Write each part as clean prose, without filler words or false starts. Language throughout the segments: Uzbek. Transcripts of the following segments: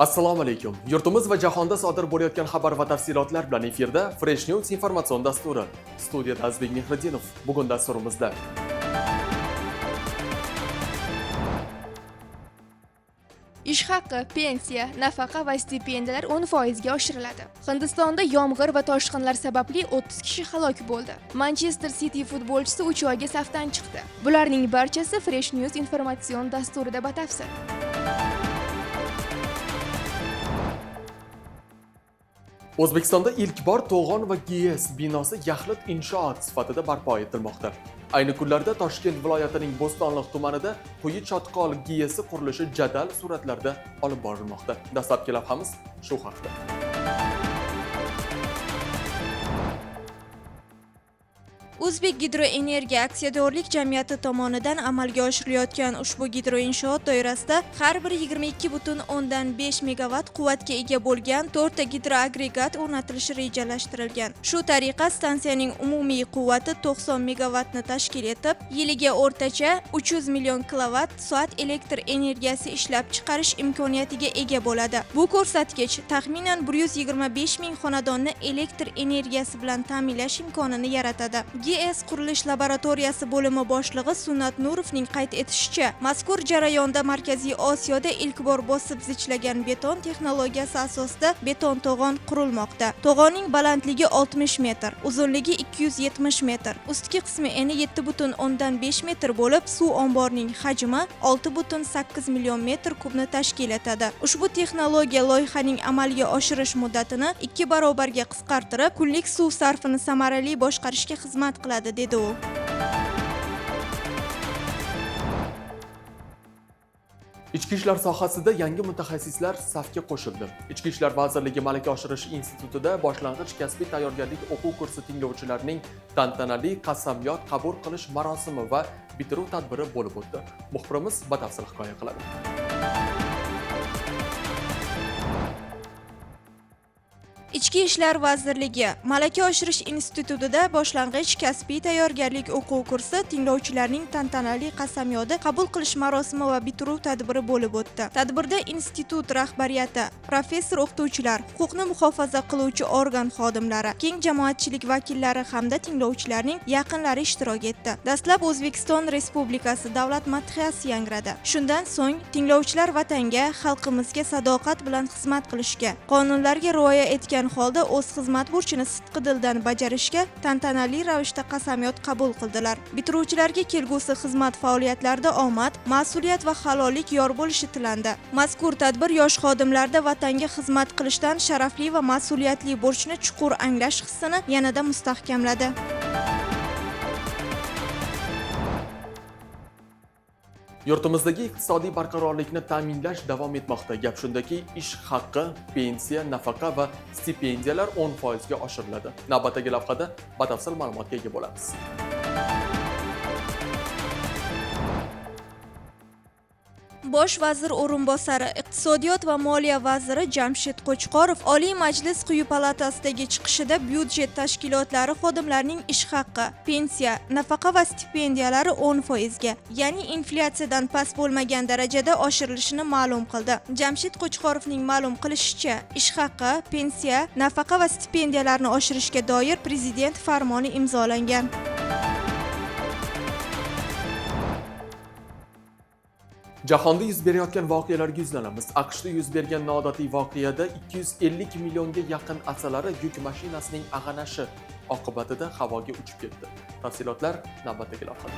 Assalomu alaykum. Yurtimiz va jahonda sodir bo'layotgan xabar va tafsilotlar bilan efirda Fresh News informatsion dasturi. Studiyada Azbek Mehriddinov. Bugun dasturimizda Ish haqi, pensiya, nafaqa va stipendiyalar 10% ga oshiriladi. Hindistonda yomg'ir va toshqinlar sababli 30 kishi halok bo'ldi. Manchester City futbolchisi 3 oyga safdan chiqdi. Bularning barchasi Fresh News informatsion dasturida batafsil. O'zbekistonda ilk bor to'g'on va GS binosi yaxlit inshoot sifatida barpo etilmoqda. Ayni kunlarda Toshkent viloyatining Bo'stonliq tumanida quyi chotqol GS qurilishi jadal suratlarda olib borilmoqda. Dastlabki lavhamiz shu haqda. O'zbek Gidroenergiya aksiyadorlik jamiyati tomonidan amalga oshirilayotgan ushbu gidroinshoot doirasida har bir 22,5 megavat quvvatga ega bo'lgan 4 ta gidroagregat o'rnatilishi rejalashtirilgan. Shu tariqa stansiyaning umumiy quvvati 90 megavatni tashkil etib, yiliga o'rtacha 300 million kilovatt soat elektr energiyasi ishlab chiqarish imkoniyatiga ega bo'ladi. Bu ko'rsatkich taxminan 125 ming xonadonni elektr energiyasi bilan ta'minlash imkonini yaratadi. GS qurilish laboratoriyasi bo'limi boshlig'i Sunnat Nurovning qayd etishicha, mazkur jarayonda Markaziy Osiyoda ilk bor bosib zichlagan beton texnologiyasi asosida beton to'g'on qurilmoqda. To'g'onning balandligi 60 metr, uzunligi 270 metr, ustki qismi eni 7,5 metr bo'lib, suv omborining hajmi 6,8 million metr kubni tashkil etadi. Ushbu texnologiya loyihaning amalga oshirish muddatini 2 barobarga qisqartirib, kunlik suv sarfini samarali boshqarishga xizmat qiladi, dedi u. Ichki ishlar sohasida yangi mutaxassislar safga qo'shildi. Ichki ishlar vazirligi Malaka oshirish institutida boshlang'ich kasbiy tayyorgarlik o'quv kursi tinglovchilarining tantanali qasamyod qabul qilish marosimi va bitiruv tadbiri bo'lib o'tdi. Muxbirimiz batafsil hikoya qiladi. Ichki ishlar vazirligi Malaka oshirish institutida boshlang'ich kasbiy tayyorgarlik o'quv kursi tinglovchilarning tantanali qasamyodi qabul qilish marosimi va bitiruv tadbiri bo'lib o'tdi. Tadbirda institut rahbariyati, professor o'qituvchilar, huquqni muhofaza qiluvchi organ xodimlari, keng jamoatchilik vakillari hamda tinglovchilarning yaqinlari ishtirok etdi. Dastlab O'zbekiston Respublikasi davlat madhiyasi yangradi. Shundan so'ng tinglovchilar vatanga, xalqimizga sadoqat bilan xizmat qilishga, qonunlarga rioya etgan holda o'z xizmat burchini sidqi dildan bajarishga tantanali ravishda qasamyod qabul qildilar. Bitiruvchilarga kelgusi xizmat faoliyatlarida omad, mas'uliyat va halollik yor bo'lishi tilandi. Mazkur tadbir yosh xodimlarda vatanga xizmat qilishdan sharafli va mas'uliyatli burchni chuqur anglash hissini yanada mustahkamladi. Yurtimizdagi iqtisodiy barqarorlikni ta'minlash davom etmoqda. Gap shundaki, ish haqi, pensiya, nafaqa va stipendiyalar 10% ga oshiriladi. Navbatdagi lavhada batafsil ma'lumotga ega bo'lamiz. Bosh vazir o'rinbosari, iqtisodiyot va moliya vaziri Jamshid Qo'chqorov Oliy Majlis quyi palatasidagi chiqishida byudjet tashkilotlari xodimlarining ish haqi, pensiya, nafaqa va stipendiyalari 10% ga, ya'ni inflyatsiyadan past bo'lmagan darajada oshirilishini ma'lum qildi. Jamshid Qo'chqorovning ma'lum qilishicha, ish haqi, pensiya, nafaqa va stipendiyalarni oshirishga doir prezident farmoni imzolangan. Jahonda yuz berayotgan voqealarga yuzlanamiz. AQShda yuz bergan noodatiy voqeada 250 millionga yaqin asalari yuk mashinasining ag'anashi oqibatida havoga uchib ketdi. Tafsilotlar navbatdagi lavhada.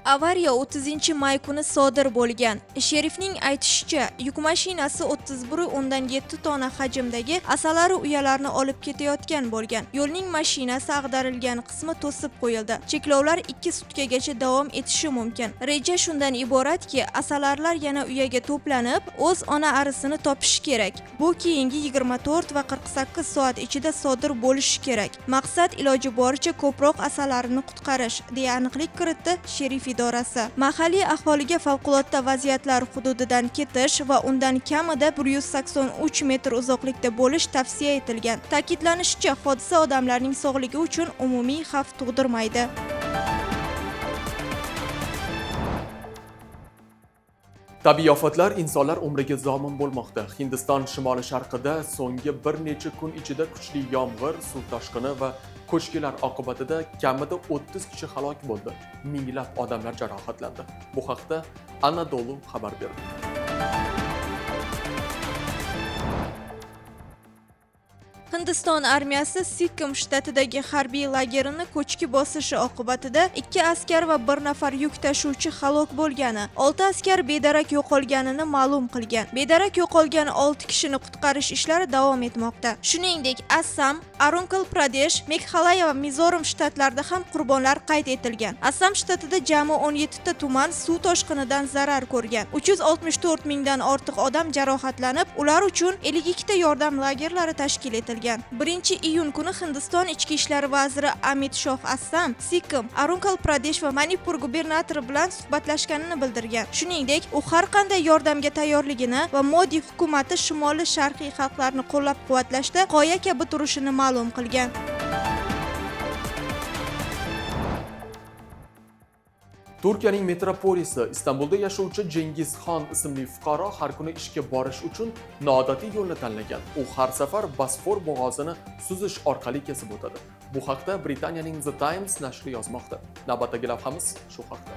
Avariya 30-may kuni sodir bo'lgan. Sherifning aytishicha, yuk mashinasi 31,7 tonna hajmdagi asalari uyalarni olib ketayotgan bo'lgan. Yo'lning mashinasi ag'darilgan qismi to'sib qo'yildi. Cheklovlar 2 sutkagacha davom etishi mumkin. Reja shundan iboratki, asalarlar yana uyaga to'planib, o'z ona arisini topishi kerak. Bu keyingi 24 va 48 soat ichida sodir bo'lishi kerak. Maqsad iloji boricha ko'proq asalarini qutqarish, deya aniqlik kiritdi Sherif idorasi. Mahalliy aholiga favqulodda vaziyatlar hududidan ketish va undan kamida 183 metr uzoqlikda bo'lish tavsiya etilgan. Ta'kidlanishicha, hodisa odamlarning sog'ligi uchun umumiy xavf tug'dirmaydi. Tabiiy ofatlar insonlar umriga zomin bo'lmoqda. Hindiston shimoli sharqida so'nggi bir necha kun ichida kuchli yomg'ir, suv toshqini va ko'chkilar oqibatida kamida 30 kishi halok bo'ldi. Minglab odamlar jarohatlandi. Bu haqda Anadolu xabar berdi. Hindiston armiyasi Sikkim shtatidagi harbiy lagerini ko'chki bosishi oqibatida 2 askar va 1 nafar yuk tashuvchi halok bo'lgani, 6 askar bedarak yo'qolganini ma'lum qilgan. Bedarak yo'qolgan 6 kishini qutqarish ishlari davom etmoqda. Shuningdek, Assam, Arunachal Pradesh, Meghalaya va Mizoram shtatlarida ham qurbonlar qayd etilgan. Assam shtatida jami 17 ta tuman suv toshqinidan zarar ko'rgan. 364 mingdan ortiq odam jarohatlanib, ular uchun 52 ta yordam lagerlari tashkil etilgan. 1-iyun kuni Hindiston ichki ishlar vaziri Amit Shoh Assam, Sikkim, Arunachal Pradesh va Manipur gubernatori bilan suhbatlashganini bildirgan. Shuningdek, u har qanday yordamga tayyorligini va Modi hukumati shimoli sharqiy xalqlarni qo'llab-quvvatlashda qoya kabi turishini ma'lum qilgan. Turkiyaning metropolisi Istanbulda yashovchi Jengizxon ismli fuqaro har kuni ishga borish uchun noodatiy yo'lni tanlagan. U har safar Bosfor bo'g'ozini suzish orqali kesib o'tadi. Bu haqda Britaniyaning The Times nashri yozmoqda. Navbatdagi lavhamiz shu haqda.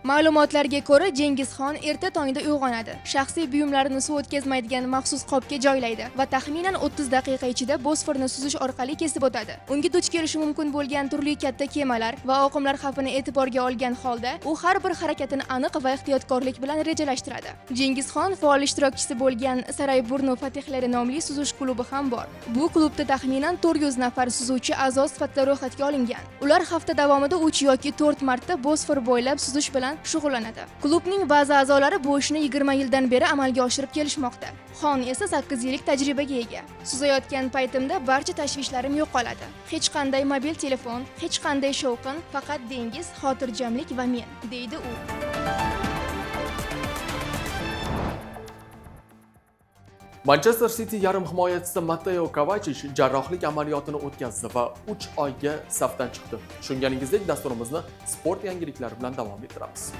Ma'lumotlarga ko'ra, Jengizxon erta tongda uyg'onadi. Shaxsiy buyumlarini suv o'tkazmaydigan maxsus qopga joylaydi va taxminan 30 daqiqa ichida Bosforni suzish orqali kesib o'tadi. Unga duch kelishi mumkin bo'lgan turli katta kemalar va oqimlar xavfini e'tiborga olgan holda, u har bir harakatini aniq va ehtiyotkorlik bilan rejalashtiradi. Jengizxon faol ishtirokchisi bo'lgan Sarayburnu Fatihlari nomli suzish klubi ham bor. Bu klubda taxminan 400 nafar suzuvchi a'zo sifatida ro'yxatga olingan. Ular hafta davomida 3 yoki 4 marta Bosfor bo'ylab suzish bilan shug'ullanadi. Klubning ba'zi a'zolari bu ishni 20 yildan beri amalga oshirib kelishmoqda. Xon esa 8 yillik tajribaga ega. Suzayotgan paytimda barcha tashvishlarim yo'qoladi. Hech qanday mobil telefon, hech qanday shovqin, faqat dengiz, xotirjamlik va men, deydi u. Manchester City yarim himoyachisi Matteo Kovacic jarrohlik amaliyotini o'tkazdi va 3 oyga safdan chiqdi. Tushunganingizdek, dasturimizni sport yangiliklari bilan davom ettiramiz.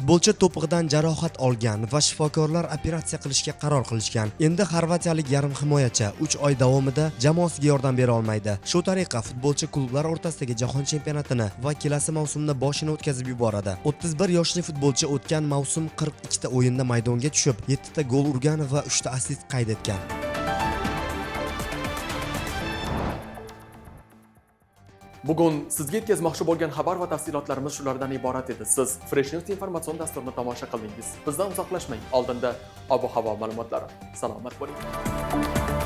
Futbolchi to'pig'idan jarohat olgan va shifokorlar operatsiya qilishga qaror qilishgan. Endi xorvatiyalik yarim himoyachi 3 oy davomida jamoasiga yordam bera olmaydi. Shu tariqa futbolchi klublar o'rtasidagi jahon chempionatini va kelasi mavsumda boshini o'tkazib yuboradi. 31 yoshli futbolchi o'tgan mavsum 42 ta o'yinda maydonga tushib, 7 ta gol urgan va 3 ta assist qayd etgan. Bugun sizga yetkazmoqchi bo'lgan xabar va tafsilotlarimiz shulardan iborat edi. Siz Fresh News informatsion dasturini tomosha qildingiz. Bizdan uzoqlashmang. Oldinda ob-havo ma'lumotlari. Salomat bo'ling.